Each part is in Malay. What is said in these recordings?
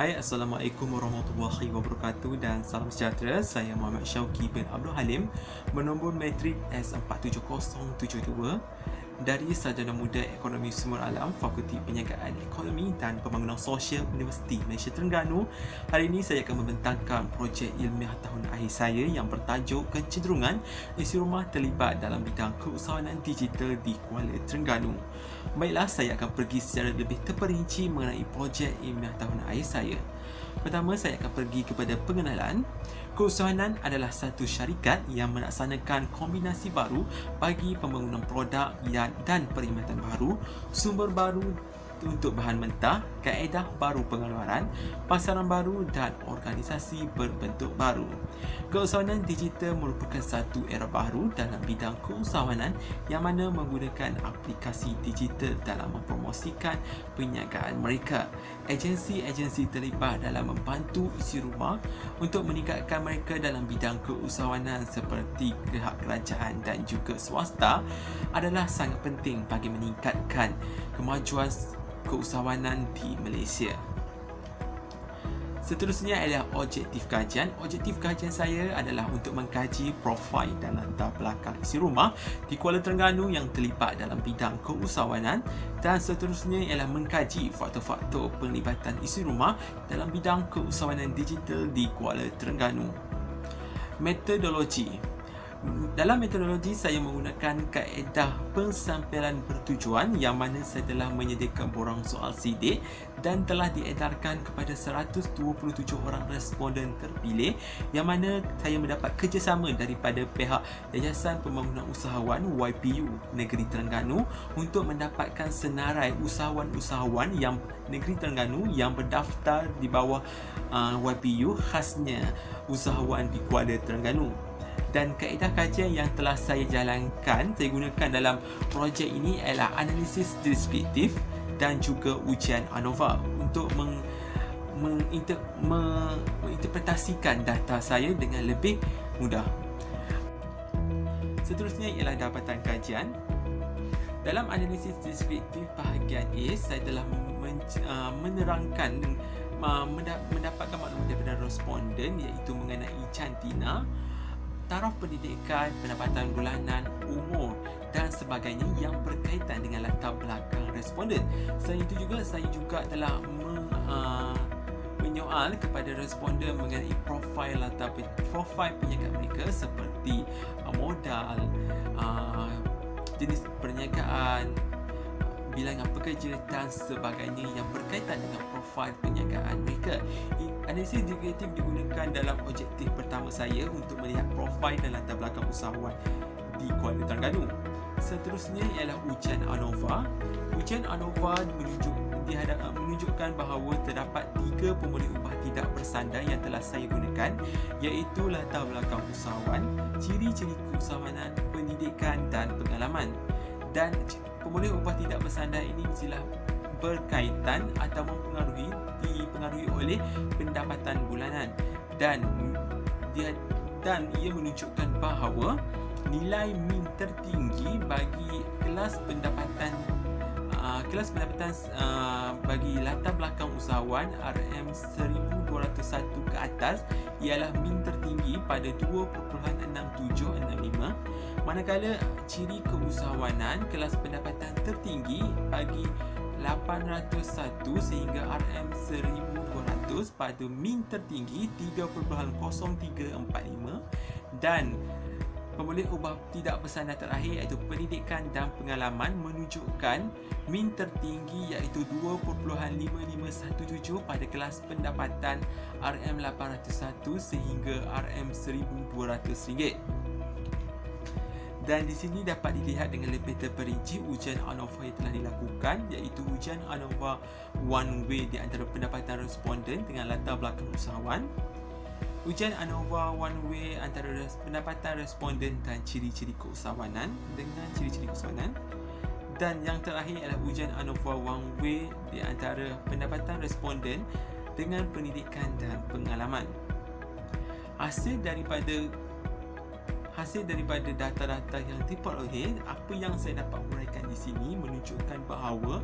Hai, Assalamualaikum warahmatullahi wabarakatuh dan salam sejahtera. Saya Muhammad Syauqi bin Abdul Halim, bernombor matrik S47072 dari Sarjana Muda Ekonomi Sumber Alam, Fakulti Penjagaan Ekonomi dan Pembangunan Sosial Universiti Malaysia Terengganu. Hari ini saya akan membentangkan projek ilmiah tahun akhir saya yang bertajuk Kecenderungan Isi Rumah Terlibat dalam Bidang Keusahawanan Digital di Kuala Terengganu. Baiklah, saya akan pergi secara lebih terperinci mengenai projek ilmiah tahun akhir saya. Pertama, saya akan pergi kepada pengenalan. Keusahawanan adalah satu syarikat yang melaksanakan kombinasi baru bagi pembangunan produk dan perkhidmatan baru, sumber baru untuk bahan mentah, kaedah baru pengeluaran, pasaran baru dan organisasi berbentuk baru. Keusahawanan digital merupakan satu era baru dalam bidang keusahawanan yang mana menggunakan aplikasi digital dalam mempromosikan perniagaan mereka. Agensi-agensi terlibat dalam membantu isi rumah untuk meningkatkan mereka dalam bidang keusahawanan seperti pihak kerajaan dan juga swasta adalah sangat penting bagi meningkatkan kemajuan keusahawanan di Malaysia. Seterusnya adalah objektif kajian. Objektif kajian saya adalah untuk mengkaji profil dan latar belakang isi rumah di Kuala Terengganu yang terlibat dalam bidang keusahawanan, dan seterusnya ialah mengkaji faktor-faktor penglibatan isi rumah dalam bidang keusahawanan digital di Kuala Terengganu. Metodologi. Dalam metodologi, saya menggunakan kaedah pensampilan bertujuan yang mana saya telah menyediakan borang soal sidik dan telah diedarkan kepada 127 orang responden terpilih, yang mana saya mendapat kerjasama daripada pihak Yayasan Pembangunan Usahawan YPU Negeri Terengganu untuk mendapatkan senarai usahawan-usahawan yang Negeri Terengganu yang berdaftar di bawah YPU, khasnya usahawan di Kuala Terengganu. Dan kaedah kajian yang telah saya jalankan, saya gunakan dalam projek ini ialah analisis deskriptif dan juga ujian ANOVA untuk menginterpretasikan data saya dengan lebih mudah. Seterusnya ialah dapatan kajian. Dalam analisis deskriptif bahagian A, saya telah menerangkan mendapatkan maklumat daripada responden iaitu mengenai jantina, taraf pendidikan, pendapatan bulanan, umur dan sebagainya yang berkaitan dengan latar belakang responden. Selain itu juga, saya juga telah menyoal kepada responden mengenai profil perniagaan mereka seperti modal, jenis perniagaan, bilangan pekerja dan sebagainya yang berkaitan dengan profil perniagaan mereka. Analisis deskriptif digunakan dalam objektif pertama saya untuk melihat profil dan latar belakang usahawan di Kuala Terengganu. Seterusnya ialah ujian ANOVA. Ujian ANOVA menunjukkan bahawa terdapat 3 pemoleh upah tidak bersandar yang telah saya gunakan, iaitu latar belakang usahawan, ciri-ciri keusahawanan, pendidikan dan pengalaman. Dan pemoleh upah tidak bersandar ini mestilah berkaitan atau dipengaruhi oleh pendapatan bulanan, dan ia menunjukkan bahawa nilai min tertinggi bagi kelas pendapatan bagi latar belakang usahawan RM1201 ke atas ialah min tertinggi pada 2.6765, manakala ciri keusahawanan kelas pendapatan tertinggi bagi 801 sehingga RM1200 pada min tertinggi 3.0345, dan pemoleh upah tidak bersandar terakhir iaitu pendidikan dan pengalaman menunjukkan min tertinggi iaitu 2.5517 pada kelas pendapatan RM801 sehingga RM1200. Dan di sini dapat dilihat dengan lebih terperinci ujian ANOVA yang telah dilakukan, iaitu ujian ANOVA one way di antara pendapatan responden dengan latar belakang usahawan, ujian ANOVA one way antara pendapatan responden dan ciri-ciri keusahawanan dengan ciri-ciri keusahawanan, dan yang terakhir adalah ujian ANOVA one way di antara pendapatan responden dengan pendidikan dan pengalaman. Hasil daripada data-data yang diperoleh, apa yang saya dapat uraikan di sini menunjukkan bahawa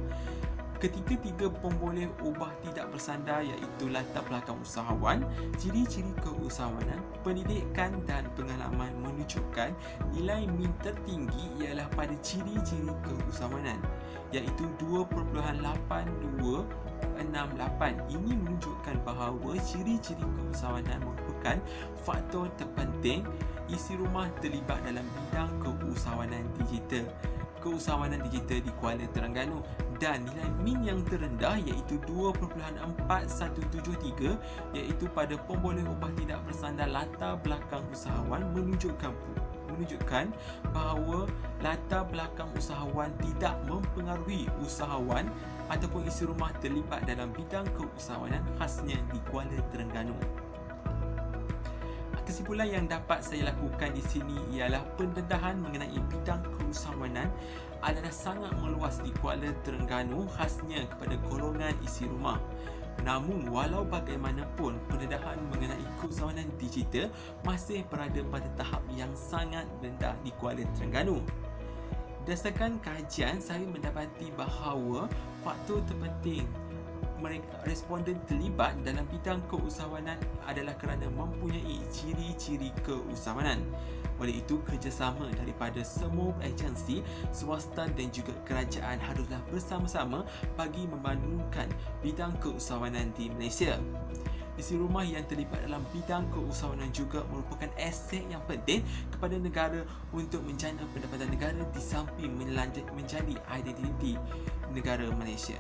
Ketiga-tiga pemboleh ubah tidak bersandar iaitu latar belakang usahawan, ciri-ciri keusahawanan, pendidikan dan pengalaman menunjukkan nilai min tertinggi ialah pada ciri-ciri keusahawanan iaitu 2.8268. Ini menunjukkan bahawa ciri-ciri keusahawanan merupakan faktor terpenting isi rumah terlibat dalam bidang keusahawanan digital di Kuala Terengganu, dan nilai min yang terendah iaitu 2.4173 iaitu pada pemboleh ubah tidak bersandar latar belakang usahawan menunjukkan bahawa latar belakang usahawan tidak mempengaruhi usahawan ataupun isi rumah terlibat dalam bidang keusahawanan khasnya di Kuala Terengganu. Kesimpulan yang dapat saya lakukan di sini ialah pendedahan mengenai bidang keusahawanan adalah sangat meluas di Kuala Terengganu khasnya kepada golongan isi rumah. Namun walau bagaimanapun, pendedahan mengenai keusahawanan digital masih berada pada tahap yang sangat rendah di Kuala Terengganu. Berdasarkan kajian, saya mendapati bahawa faktor terpenting responden terlibat dalam bidang keusahawanan adalah kerana mempunyai ciri-ciri keusahawanan. Oleh itu, kerjasama daripada semua agensi, swasta dan juga kerajaan haruslah bersama-sama bagi membangunkan bidang keusahawanan di Malaysia. Isi rumah yang terlibat dalam bidang keusahawanan juga merupakan aset yang penting kepada negara untuk menjana pendapatan negara di samping menjadi identiti negara Malaysia.